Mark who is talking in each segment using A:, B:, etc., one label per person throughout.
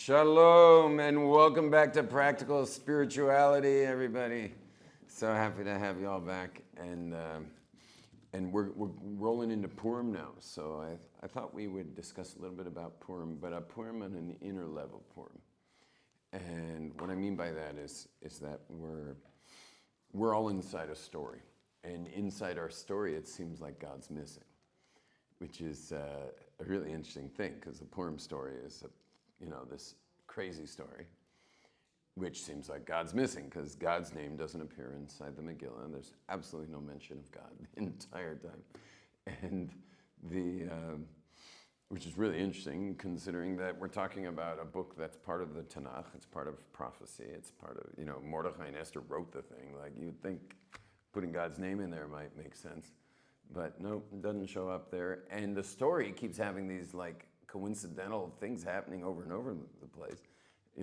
A: Shalom and welcome back to Practical Spirituality, everybody. So happy to have you all back, and we're rolling into Purim now. So I thought we would discuss a little bit about Purim, but a Purim on an inner level Purim. And what I mean by that is that we're all inside a story, and inside our story, it seems like God's missing, which is a really interesting thing, because the Purim story is this crazy story, which seems like God's missing, because God's name doesn't appear inside the Megillah. There's absolutely no mention of God the entire time, and which is really interesting, considering that we're talking about a book that's part of the Tanakh. It's part of prophecy. It's part of, Mordechai and Esther wrote the thing. Like, you'd think putting God's name in there might make sense, but nope, it doesn't show up there. And the story keeps having these like coincidental things happening over and over the place,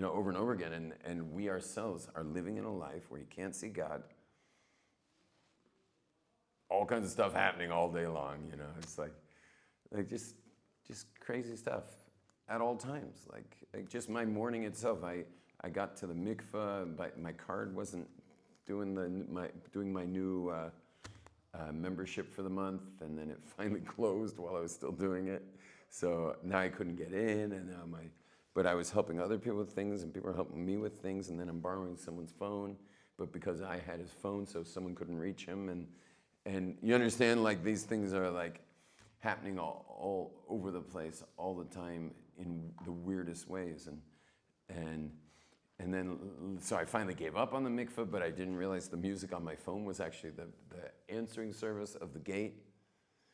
A: over and over again. And we ourselves are living in a life where you can't see God. All kinds of stuff happening all day long, It's like just crazy stuff at all times. Like just my morning itself, I got to the mikveh, but my card wasn't doing my new membership for the month, and then it finally closed while I was still doing it. So now I couldn't get in, and now but I was helping other people with things, and people were helping me with things, and then I'm borrowing someone's phone, but because I had his phone, so someone couldn't reach him, and you understand, like, these things are like happening all over the place all the time in the weirdest ways, and then, so I finally gave up on the mikveh, but I didn't realize the music on my phone was actually the answering service of the gate.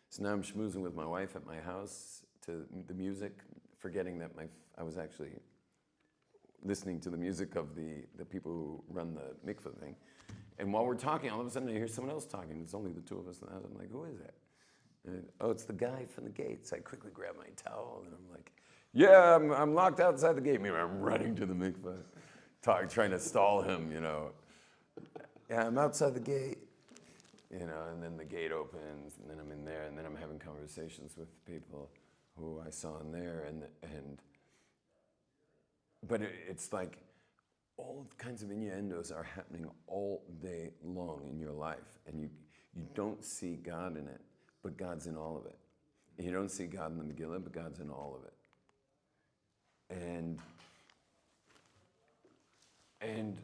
A: So now I'm schmoozing with my wife at my house to the music, forgetting that I was actually listening to the music of the people who run the mikveh thing. And while we're talking, all of a sudden I hear someone else talking. It's only the two of us in the house. I'm like, who is that? And, oh, it's the guy from the gate. So I quickly grab my towel, and I'm like, yeah, I'm locked outside the gate. Maybe I'm running to the mikveh, trying to stall him, Yeah, I'm outside the gate, and then the gate opens, and then I'm in there, and then I'm having conversations with people who I saw in there, but it's like all kinds of innuendos are happening all day long in your life, and you don't see God in it, but God's in all of it. And you don't see God in the Megillah, but God's in all of it. And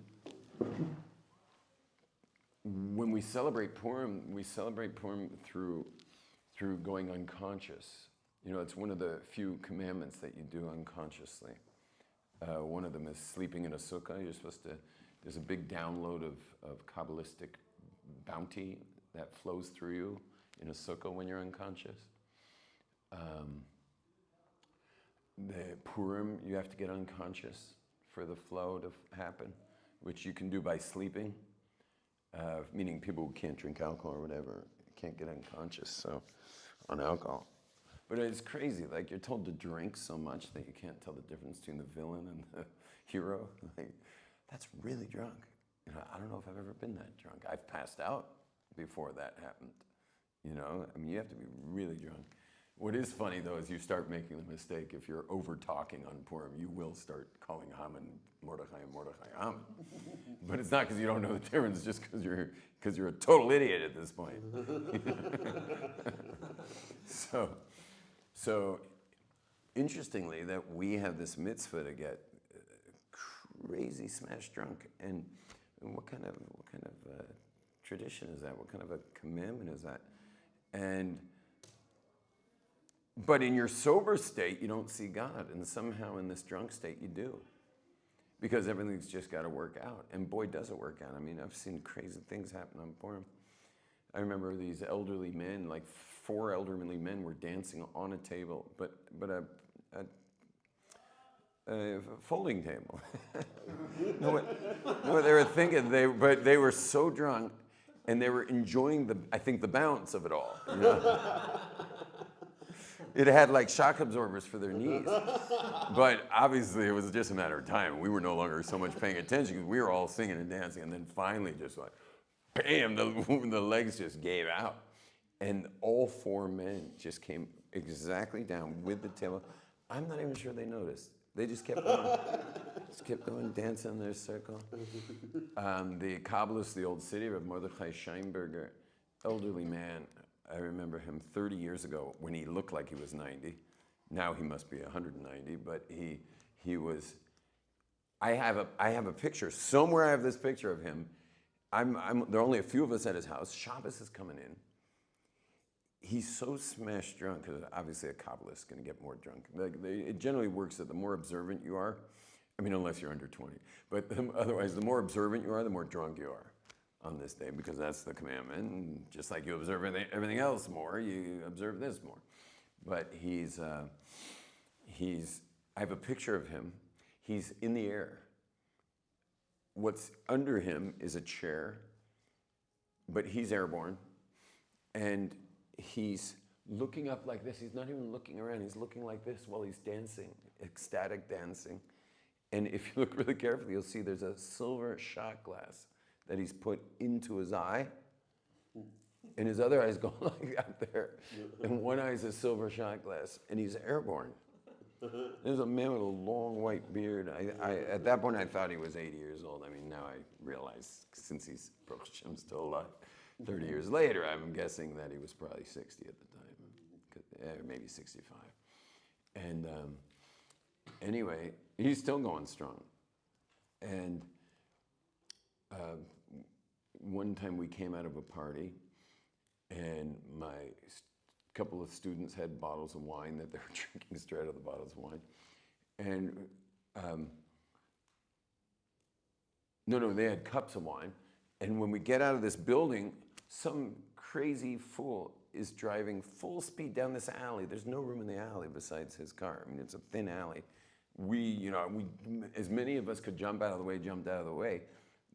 A: when we celebrate Purim through going unconscious. It's one of the few commandments that you do unconsciously. One of them is sleeping in a sukkah. There's a big download of Kabbalistic bounty that flows through you in a sukkah when you're unconscious. The Purim, you have to get unconscious for the flow to happen, which you can do by sleeping, meaning people who can't drink alcohol or whatever can't get unconscious on alcohol. But it's crazy, like, you're told to drink so much that you can't tell the difference between the villain and the hero. Like, that's really drunk. I don't know if I've ever been that drunk. I've passed out before that happened. You have to be really drunk. What is funny, though, is you start making the mistake. If you're over-talking on Purim, you will start calling Haman Mordechai and Mordechai Haman. But it's not because you don't know the difference, it's just because you're a total idiot at this point. So interestingly, that we have this mitzvah to get crazy smash drunk, and what kind of tradition is that? What kind of a commandment is that? But in your sober state, you don't see God, and somehow in this drunk state, you do, because everything's just got to work out. And boy, does it work out. I mean, I've seen crazy things happen on Purim. I remember these elderly men, like 4 elderly men, were dancing on a table, but a folding table. What they were thinking, but they were so drunk, and they were enjoying the bounce of it all. It had like shock absorbers for their knees, but obviously it was just a matter of time. We were no longer so much paying attention because we were all singing and dancing, and then finally, just like, bam, the legs just gave out. And all 4 men just came exactly down with the table. I'm not even sure they noticed. They just kept going. Just kept going, dancing in their circle. The Kabbalist, the old city of Mordechai Scheinberger, elderly man. I remember him 30 years ago when he looked like he was 90. Now he must be 190, but he was. I have a picture somewhere. I have this picture of him. There are only a few of us at his house. Shabbos is coming in. He's so smashed drunk because obviously a Kabbalist is going to get more drunk. It generally works that the more observant you are, I mean, unless you're under 20, but otherwise, the more observant you are, the more drunk you are on this day, because that's the commandment. And just like you observe everything else more, you observe this more. But I have a picture of him. He's in the air. What's under him is a chair, but he's airborne. And he's looking up like this. He's not even looking around. He's looking like this while he's dancing, ecstatic dancing. And if you look really carefully, you'll see there's a silver shot glass that he's put into his eye. And his other eye's going like that there. And one eye's a silver shot glass. And he's airborne. There's a man with a long white beard. At that point, I thought he was 80 years old. I mean, now I realize, since he's still alive, 30 years later, I'm guessing that he was probably 60 at the time, maybe 65. And anyway, he's still going strong. And one time we came out of a party, and my couple of students had bottles of wine that they were drinking straight out of the bottles of wine. And they had cups of wine. And when we get out of this building, some crazy fool is driving full speed down this alley. There's no room in the alley besides his car. I mean, it's a thin alley. We, as many of us could jump out of the way, jumped out of the way.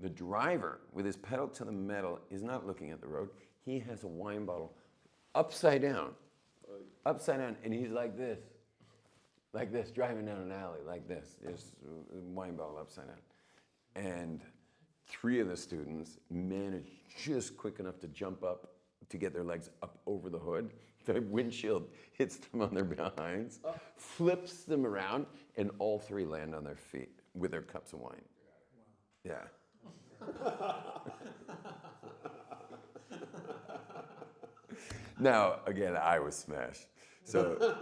A: The driver, with his pedal to the metal, is not looking at the road. He has a wine bottle upside down, and he's like this, driving down an alley, like this, just a wine bottle upside down. And 3 of the students managed just quick enough to jump up to get their legs up over the hood. The windshield hits them on their behinds, flips them around, and all 3 land on their feet with their cups of wine. Wow. Yeah. Now, again, I was smashed. So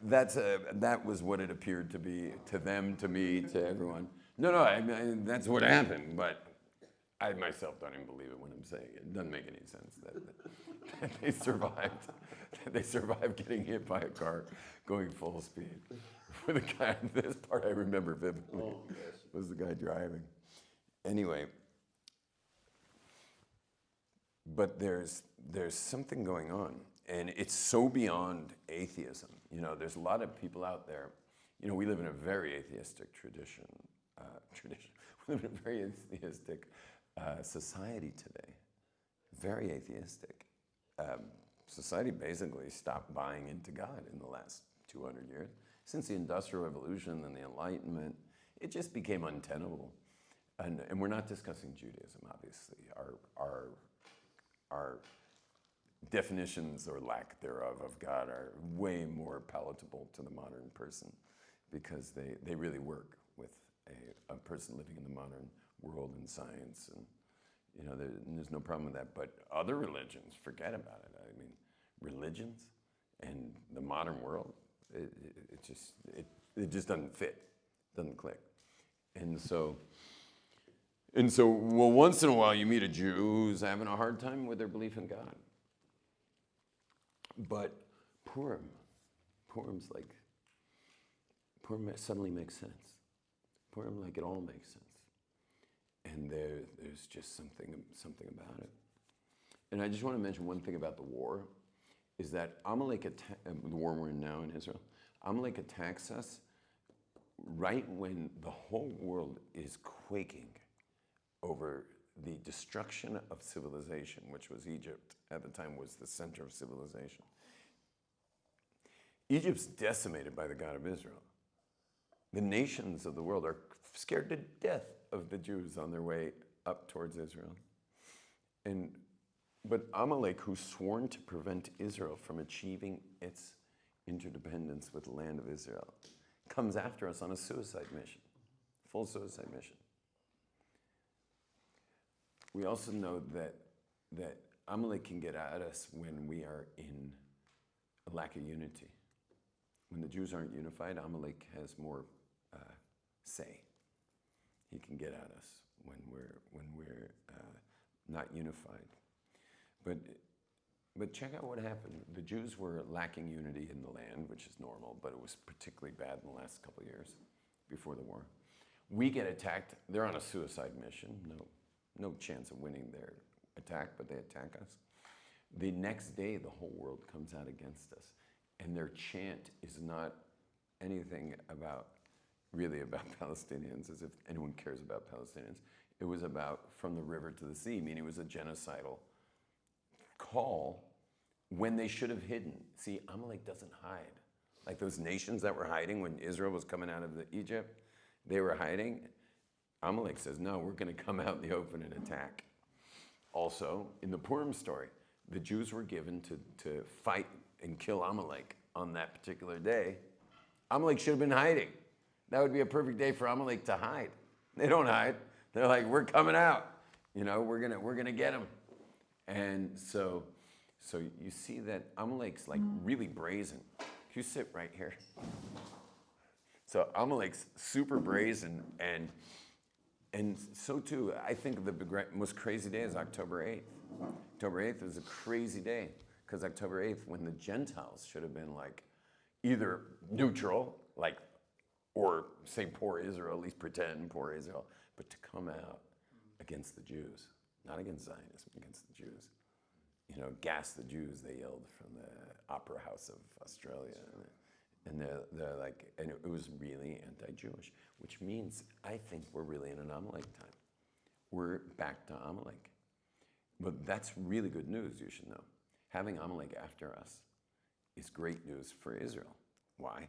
A: that was what it appeared to be to them, to me, to everyone. No, I mean, that's what happened, but I myself don't even believe it when I'm saying it. It doesn't make any sense that they survived. That they survived getting hit by a car going full speed. With the guy, this part I remember vividly, was the guy driving. Anyway, but there's something going on, and it's so beyond atheism. There's a lot of people out there. We live in a very atheistic tradition. We live in a very atheistic society today. Very atheistic. Society basically stopped buying into God in the last 200 years. Since the Industrial Revolution and the Enlightenment, it just became untenable. And we're not discussing Judaism, obviously. Our definitions or lack thereof of God are way more palatable to the modern person, because they really work with a person living in the modern world and science, and there's no problem with that. But other religions, forget about it. I mean, religions and the modern world, it just doesn't fit, doesn't click. And so, well, once in a while you meet a Jew who's having a hard time with their belief in God. But Purim suddenly makes sense. Purim, it all makes sense. And there's just something about it. And I just want to mention one thing about the war, is that Amalek, the war we're in now in Israel, Amalek attacks us right when the whole world is quaking over the destruction of civilization, which was Egypt at the time, was the center of civilization. Egypt's decimated by the God of Israel. The nations of the world are scared to death of the Jews on their way up towards Israel. But Amalek, who's sworn to prevent Israel from achieving its interdependence with the land of Israel, comes after us on a suicide mission, full suicide mission. We also know that Amalek can get at us when we are in a lack of unity. When the Jews aren't unified, Amalek has more say. He can get at us when we're not unified. But check out what happened. The Jews were lacking unity in the land, which is normal, but it was particularly bad in the last couple of years before the war. We get attacked. They're on a suicide mission. No chance of winning their attack, but they attack us. The next day, the whole world comes out against us. And their chant is not anything really about Palestinians, as if anyone cares about Palestinians. It was about from the river to the sea, meaning it was a genocidal call when they should have hidden. See, Amalek doesn't hide. Like those nations that were hiding when Israel was coming out of Egypt, they were hiding. Amalek says, no, we're going to come out in the open and attack. Also, in the Purim story, the Jews were given to fight and kill Amalek on that particular day. Amalek should have been hiding. That would be a perfect day for Amalek to hide. They don't hide. They're like, we're coming out. We're gonna get them. And so you see that Amalek's like really brazen. You sit right here. So Amalek's super brazen, and so too, I think the most crazy day is October 8th. October 8th is a crazy day, because October 8th, when the Gentiles should have been like either neutral, like, or say poor Israel, at least pretend poor Israel, but to come out against the Jews, not against Zionism, against the Jews. Gas the Jews, they yelled from the Opera House of Australia. And they're like, and it was really anti-Jewish, which means I think we're really in an Amalek time. We're back to Amalek. But that's really good news, you should know. Having Amalek after us is great news for Israel. Why?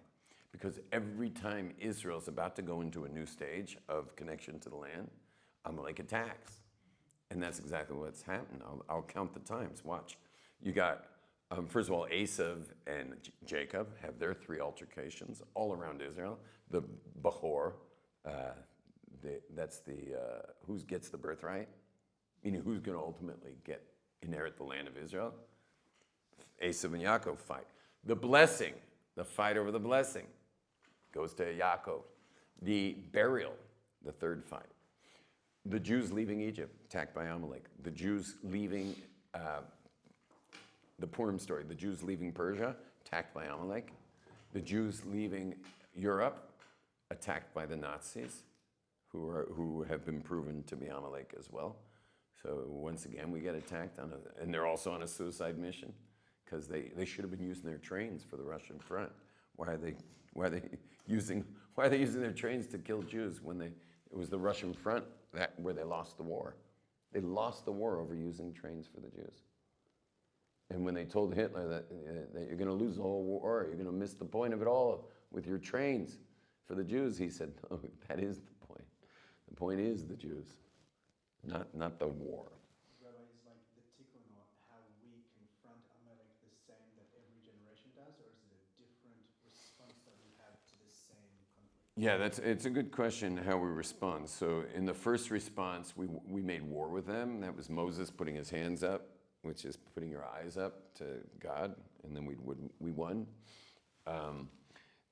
A: Because every time Israel's about to go into a new stage of connection to the land, Amalek attacks. And that's exactly what's happened. I'll count the times. Watch. You got, first of all, Esav and Jacob have their 3 altercations all around Israel. The Bachor, that's the, who gets the birthright? Meaning who's going to ultimately inherit the land of Israel? Esav and Yaakov fight. The blessing, the fight over the blessing, goes to Yaakov. The burial, the 3rd fight. The Jews leaving Egypt, attacked by Amalek. The Jews leaving, the Purim story, the Jews leaving Persia, attacked by Amalek. The Jews leaving Europe, attacked by the Nazis, who have been proven to be Amalek as well. So once again, we get attacked and they're also on a suicide mission, because they should have been using their trains for the Russian front. Why are they using their trains to kill Jews when it was the Russian front where they lost the war? They lost the war over using trains for the Jews. And when they told Hitler that you're going to lose the whole war, you're going to miss the point of it all with your trains for the Jews, he said, no, that is the point. The point is the Jews, not the war.
B: Rabbi, is like the tikkun, or how we confront Amalek, the same that every generation does, or is it a different response that we have to the same conflict?
A: Yeah, it's a good question how we respond. So in the first response, we made war with them. That was Moses putting his hands up, which is putting your eyes up to God, and then we won.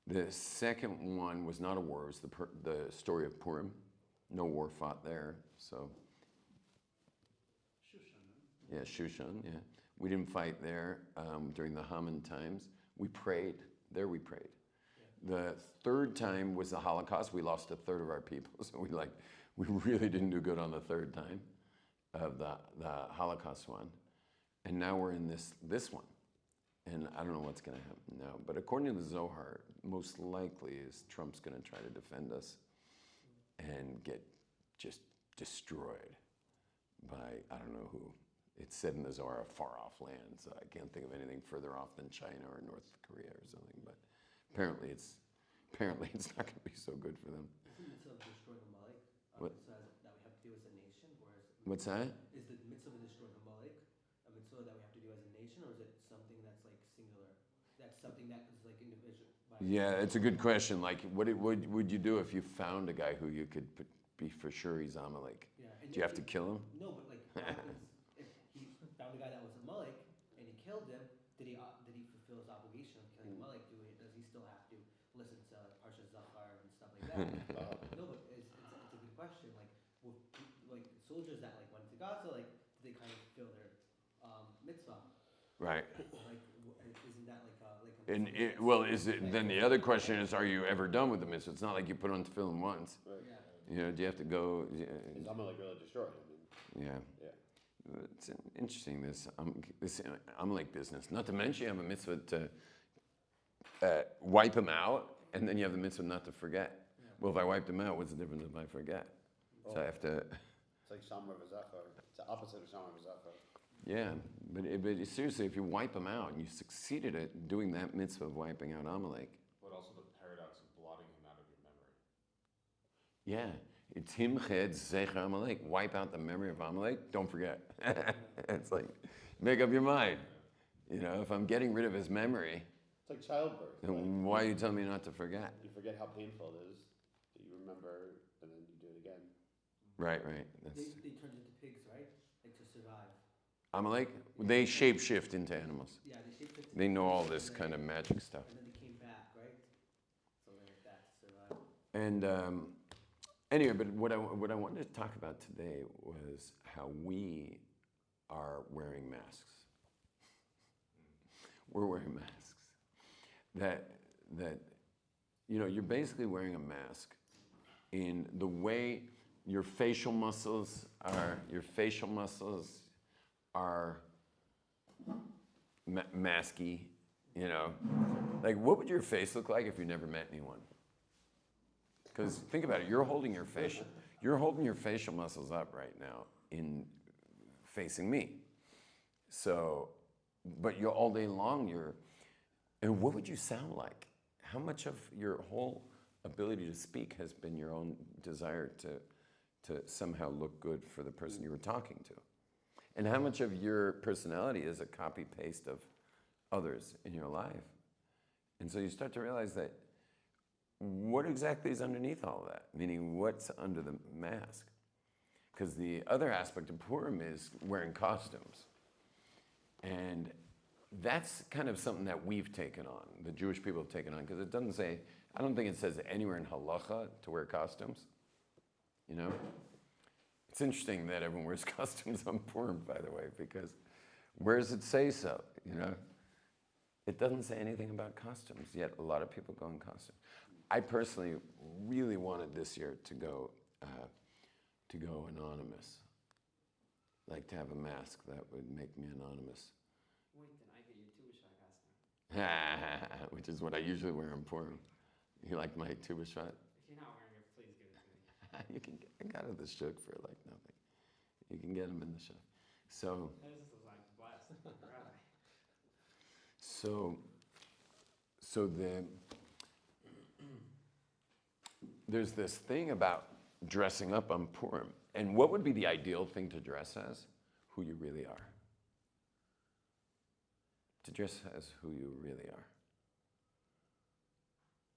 A: The second one was not a war. It was the story of Purim. No war fought there. So
B: Shushan,
A: yeah, Shushan. Yeah, we didn't fight there during the Haman times. We prayed. There we prayed. The third time was the Holocaust. We lost a third of our people, so we really didn't do good on the third time of the Holocaust one. And now we're in this one, and I don't know what's going to happen now. But according to the Zohar, most likely is Trump's going to try to defend us and get just destroyed by I don't know who. It's said in the Zohar, a far-off land, so I can't think of anything further off than China or North Korea or something. But apparently it's not going to be so good for them.
C: Is the mitzvah of destroying Amalek
A: What?
C: mitzvah that we have to do as a nation, or
A: What's that?
C: is the mitzvah of destroying Amalek a mitzvah that we have to do as a nation, or is it something that's like singular? That's something that is like
A: Yeah, it's a good question. Like, what would you do if you found a guy who you could be for sure he's Amalek?
C: Yeah. And
A: Do you have to kill him?
C: No, but like, what happens if he found a guy that was Amalek and he killed him? Did he fulfill his obligation of killing Amalek? Does he still have to listen to like Parsha Zachar and stuff like that? No, but it's a good question. Like, like soldiers that like went to Gaza, like, did they kind of fulfill their mitzvah?
A: Right.
C: Like, isn't that like a
A: And
C: mitzvah
A: well, is it then the other question is, are you ever done with the mitzvah? It's not like you put on tefillin once.
D: Right.
C: Yeah.
A: You know, do you have to go?
D: Is Amalek really destroyed? I mean,
A: Yeah.
D: yeah.
A: It's interesting, this Amalek business. Not to mention you have a mitzvah to wipe him out, and then you have the mitzvah not to forget.
C: Yeah.
A: Well, if I wiped him out, what's the difference if I forget? So I have to,
D: It's like Shamar V'Zachar. It's the opposite of Shamar V'Zachar.
A: yeah. But seriously, if you wipe him out and you succeeded at doing that mitzvah of wiping out Amalek,
E: But also the paradox of blotting him out of your memory.
A: yeah. It's him ched zecher Amalek. Wipe out the memory of Amalek. Don't forget. It's like, make up your mind. You know, if I'm getting rid of his memory,
D: It's like childbirth. Like,
A: then why are you telling me not to forget?
D: you forget how painful it is, that you remember, and then you do it again.
A: Right, right. That's
C: They turned into pigs, right? Like to survive.
A: Amalek. They shapeshift into animals.
C: Yeah, they shaped it.
A: They know all this kind of magic stuff.
C: And then they came back, right? So they're like that to survive.
A: And anyway, but what I wanted to talk about today was how we are wearing masks. We're wearing masks. That you know, you're basically wearing a mask in the way your facial muscles are masky, you know. Like, what would your face look like if you never met anyone? Because think about it, you're holding your facial muscles up right now in facing me. So, but you're all day long, and what would you sound like? How much of your whole ability to speak has been your own desire to somehow look good for the person you were talking to? And how much of your personality is a copy-paste of others in your life? And so you start to realize that what exactly is underneath all of that? Meaning, what's under the mask? Because the other aspect of Purim is wearing costumes. And that's kind of something that we've taken on, the Jewish people have taken on, because it doesn't say, I don't think it says anywhere in halacha to wear costumes, you know? It's interesting that everyone wears costumes on Purim, by the way, because where does it say so, you know? It doesn't say anything about costumes, yet a lot of people go in costumes. I personally really wanted this year to go anonymous, like to have a mask that would make me anonymous.
F: Wait, then I get your Tu B'Shvat costume.
A: Which is what I usually wear in Purim. You like my Tu B'Shvat?
F: If you're not wearing it, please give it to me.
A: You can get, I got it at the shuk for like nothing. You can get them in the shuk. So,
F: This is like blessed. Rabbi.
A: so there's this thing about dressing up on Purim. And what would be the ideal thing to dress as? Who you really are. To dress as who you really are.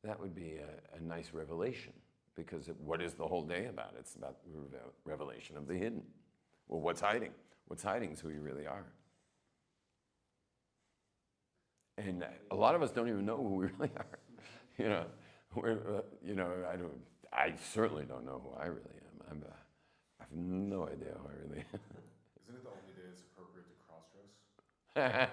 A: That would be a nice revelation, because what is the whole day about? It's about revelation of the hidden. Well, what's hiding? What's hiding is who you really are. And a lot of us don't even know who we really are. You know, I certainly don't know who I really am. I have no idea who I really am.
E: Isn't it the only day it's appropriate to cross-dress?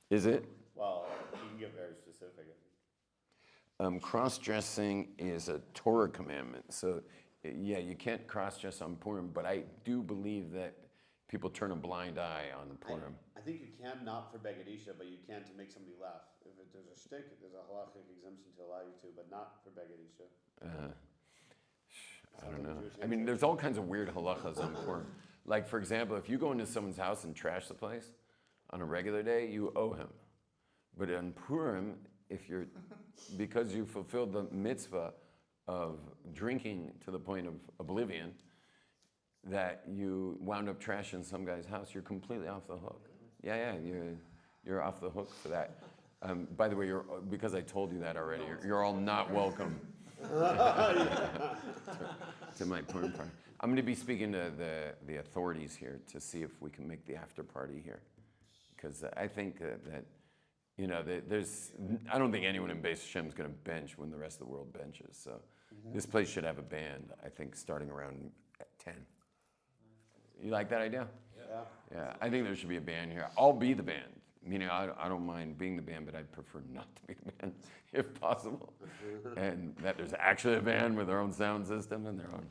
A: Is it?
D: Well, you can get very specific.
A: Cross-dressing is a Torah commandment. So, yeah, you can't cross-dress on Purim, but I do believe that people turn a blind eye on Purim.
D: I think you can not for Begadisha, but you can to make somebody laugh. If there's a shtick, there's a halachic exemption to allow you to, but not for Begadisha.
A: I don't know. I mean, there's all kinds of weird halachas on Purim. Like, for example, if you go into someone's house and trash the place on a regular day, you owe him. But on Purim, because you fulfilled the mitzvah of drinking to the point of oblivion, that you wound up trashing some guy's house, you're completely off the hook. Yeah, You're off the hook for that. By the way, because I told you that already, you're all not welcome to my Purim party. I'm going to be speaking to the authorities here to see if we can make the after party here, because I think that you know, I don't think anyone in Beis Hashem is going to bench when the rest of the world benches. So this place should have a band, I think, starting around 10. You like that idea?
D: Yeah.
A: Yeah, I think there should be a band here. I'll be the band. Meaning, I don't mind being the band, but I'd prefer not to be the band if possible. And that there's actually a band with their own sound system and their own,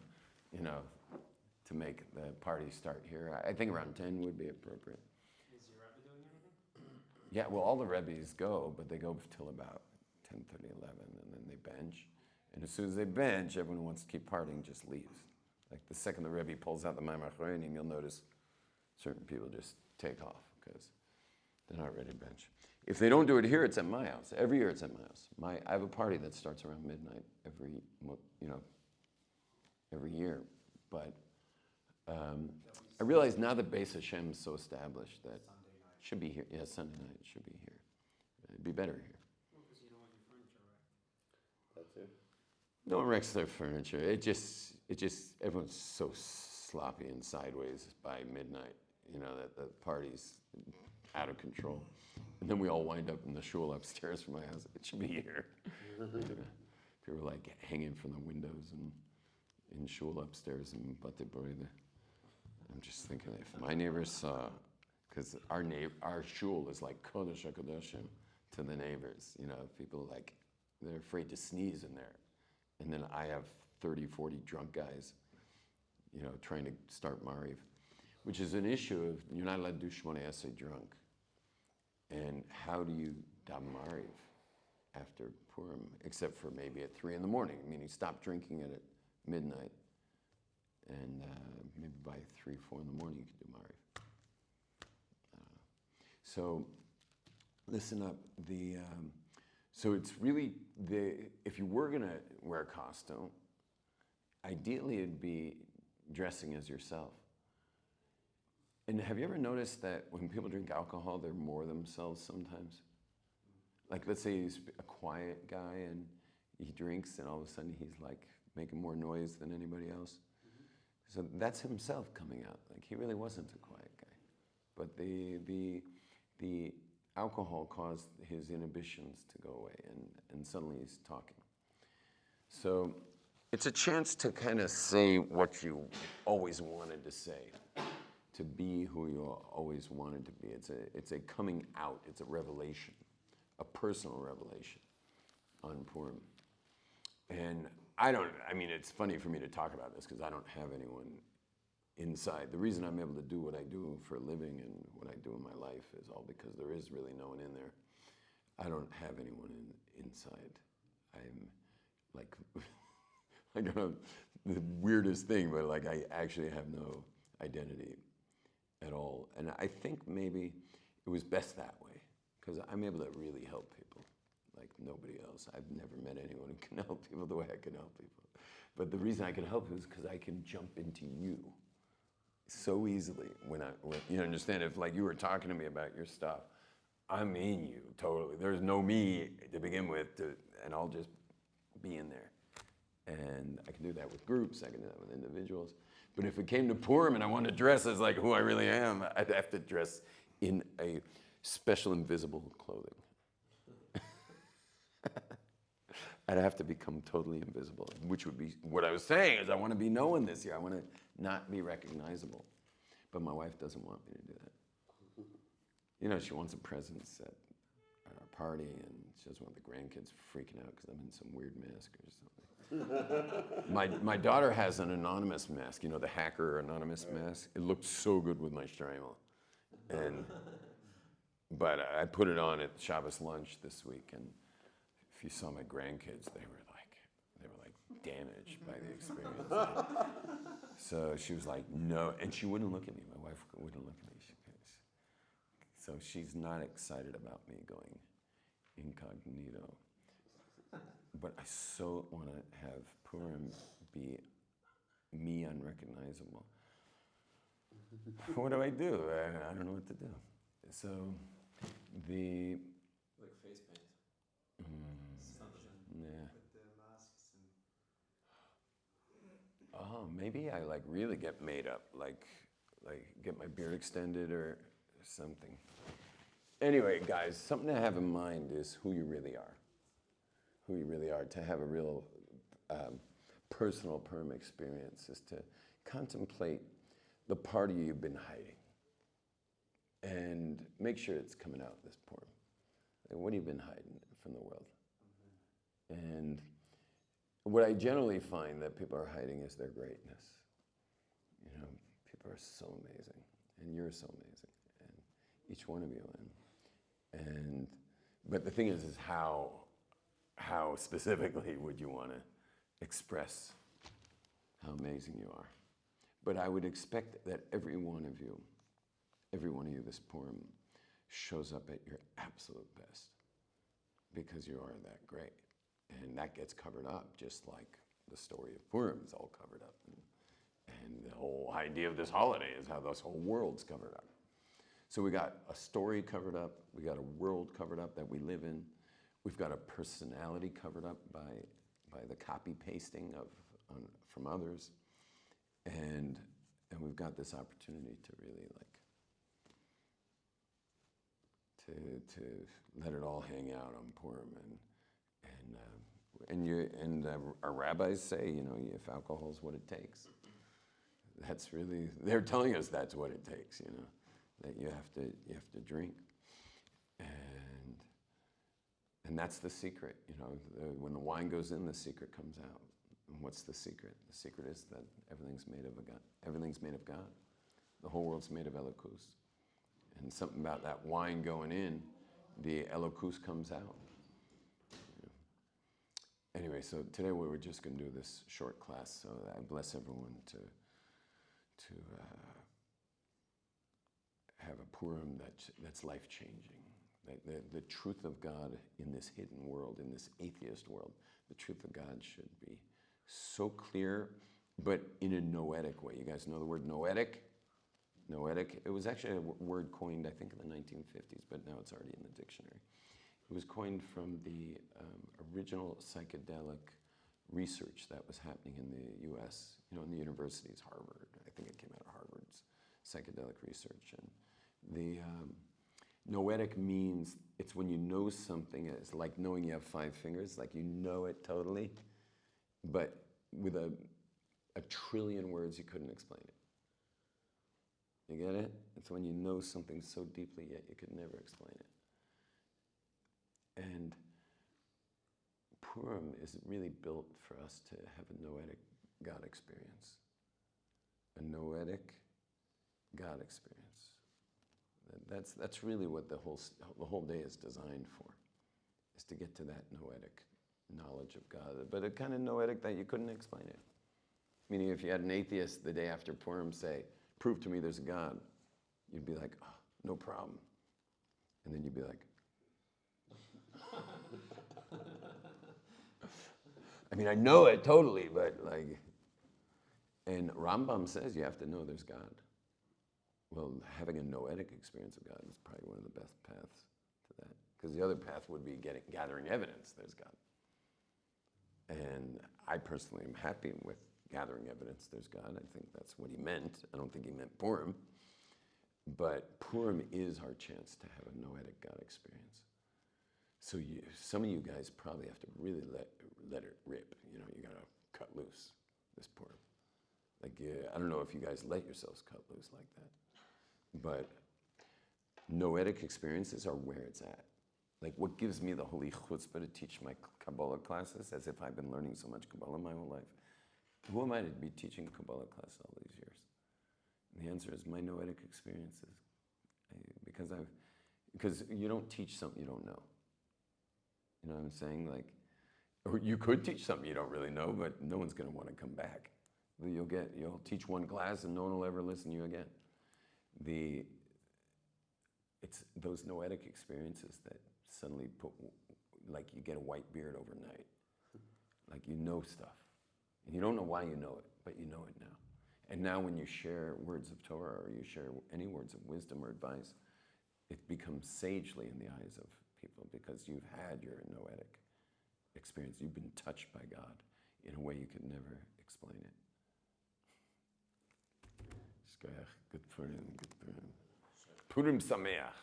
A: you know, to make the party start here. I think around 10 would be appropriate.
F: Is your Rebbe doing everything?
A: Yeah, well, all the Rebbes go, but they go till about 10:30, 11, and then they bench. And as soon as they bench, everyone who wants to keep partying just leaves. Like the second the Rebbe pulls out the Maimar Choranim, you'll notice certain people just take off because they're not ready to bench. If they don't do it here, it's at my house. Every year it's at my house. I have a party that starts around midnight every year. But I realize now that Beis Hashem is so established that it should be here. Yeah, Sunday night it should be here. It'd be better here.
F: Well, because you don't want your furniture wrecked.
D: That too.
A: No one wrecks their furniture. It just everyone's so sloppy and sideways by midnight. You know that the party's out of control. And then we all wind up in the shul upstairs from my house. It should be here. People are like hanging from the windows and in shul upstairs in Bate Borida. I'm just thinking if my neighbors saw, because our shul is like Kodesh HaKodeshim to the neighbors. You know, people like, they're afraid to sneeze in there. And then I have 30, 40 drunk guys, you know, trying to start Mariv, which is an issue of you're not allowed to do Shmoneh Esrei drunk. And how do you daven Mariv after Purim, except for maybe at 3 in the morning, meaning stop drinking it at midnight, and maybe by 3, 4 in the morning you can do Mariv. So listen up. So it's really if you were gonna wear a costume, ideally it'd be dressing as yourself. And have you ever noticed that when people drink alcohol, they're more themselves sometimes? Like, let's say he's a quiet guy and he drinks and all of a sudden he's like making more noise than anybody else. So that's himself coming out. Like, he really wasn't a quiet guy. But the alcohol caused his inhibitions to go away and suddenly he's talking. So it's a chance to kind of say what you always wanted to say, to be who you always wanted to be. It's a coming out, it's a revelation, a personal revelation on Purim. And it's funny for me to talk about this because I don't have anyone inside. The reason I'm able to do what I do for a living and what I do in my life is all because there is really no one in there. I don't have anyone inside. I'm like, I don't know, the weirdest thing, but like I actually have no identity at all. And I think maybe it was best that way because I'm able to really help people like nobody else. I've never met anyone who can help people the way I can help people. But the reason I can help is because I can jump into you so easily when you understand, if like you were talking to me about your stuff, I'm in you totally. There's no me to begin with, and I'll just be in there. And I can do that with groups, I can do that with individuals. But if it came to Purim and I wanted to dress as like who I really am, I'd have to dress in a special invisible clothing. I'd have to become totally invisible, which would be what I was saying is I want to be known this year. I want to not be recognizable. But my wife doesn't want me to do that. You know, she wants a presents at our party, and she doesn't want the grandkids freaking out because I'm in some weird mask or something. My daughter has an anonymous mask, you know, the hacker anonymous mask. It looked so good with my shtreimel. But I put it on at Shabbos lunch this week, and if you saw my grandkids, they were like damaged by the experience. So she was like, no, and she wouldn't look at me. My wife wouldn't look at me. So she's not excited about me going incognito. But I so want to have Purim be me unrecognizable. What do? I don't know what to do. So the
E: Like face paint.
A: yeah.
B: With the masks and
A: Oh, maybe I like really get made up, like get my beard extended or something. Anyway, guys, something to have in mind is who you really are. Who you really are. To have a real personal Purim experience is to contemplate the part of you you've been hiding, and make sure it's coming out this Purim. Like, what have you been hiding from the world? And what I generally find that people are hiding is their greatness. You know, people are so amazing, and you're so amazing, and each one of you. But the thing is how specifically would you want to express how amazing you are? But I would expect that every one of you this Purim shows up at your absolute best, because you are that great. And that gets covered up, just like the story of Purim is all covered up. And the whole idea of this holiday is how this whole world's covered up. So we got a story covered up, we got a world covered up that we live in, we've got a personality covered up by the copy pasting from others, and we've got this opportunity to really to let it all hang out on Purim, and our rabbis say, you know, if alcohol is what it takes, that's really, they're telling us that's what it takes, you know, that you have to drink, and that's the secret, you know. When the wine goes in, the secret comes out. And what's the secret? The secret is that everything's made of God. Everything's made of God. The whole world's made of Elokus. And something about that wine going in, the Elokus comes out. Anyway, so today we were just going to do this short class, so I bless everyone to have a Purim that's life-changing. The truth of God in this hidden world, in this atheist world, the truth of God should be so clear, but in a noetic way. You guys know the word noetic? Noetic. It was actually a word coined, I think, in the 1950s, but now it's already in the dictionary. It was coined from the original psychedelic research that was happening in the U.S., you know, in the universities, Harvard. I think it came out of Harvard's psychedelic research. And the noetic means it's when you know something. It's like knowing you have 5 fingers, like you know it totally, but with a trillion words you couldn't explain it. You get it? It's when you know something so deeply yet you could never explain it. And Purim is really built for us to have a noetic God experience. A noetic God experience. That's really what the whole day is designed for, is to get to that noetic knowledge of God, but a kind of noetic that you couldn't explain it. Meaning, if you had an atheist the day after Purim say, "Prove to me there's a God," you'd be like, "Oh, no problem," and then you'd be like, I mean, I know it totally, but like, and Rambam says you have to know there's God. Well, having a noetic experience of God is probably one of the best paths to that, because the other path would be gathering evidence there's God. And I personally am happy with gathering evidence there's God. I think that's what he meant. I don't think he meant Purim. But Purim is our chance to have a noetic God experience. So some of you guys probably have to really let it rip. You know, you gotta cut loose this Purim. Like, I don't know if you guys let yourselves cut loose like that. But noetic experiences are where it's at. Like, what gives me the holy chutzpah to teach my Kabbalah classes, as if I've been learning so much Kabbalah my whole life? Who am I to be teaching Kabbalah class all these years? And the answer is my noetic experiences. Because you don't teach something you don't know. You know what I'm saying? Like, or you could teach something you don't really know, but no one's going to want to come back. You'll teach one class and no one will ever listen to you again. It's those noetic experiences that suddenly like you get a white beard overnight. Like you know stuff. And you don't know why you know it, but you know it now. And now when you share words of Torah or you share any words of wisdom or advice, it becomes sagely in the eyes of people because you've had your noetic experience. You've been touched by God in a way you could never explain it. Good Purim, good Purim. Purim Sameach.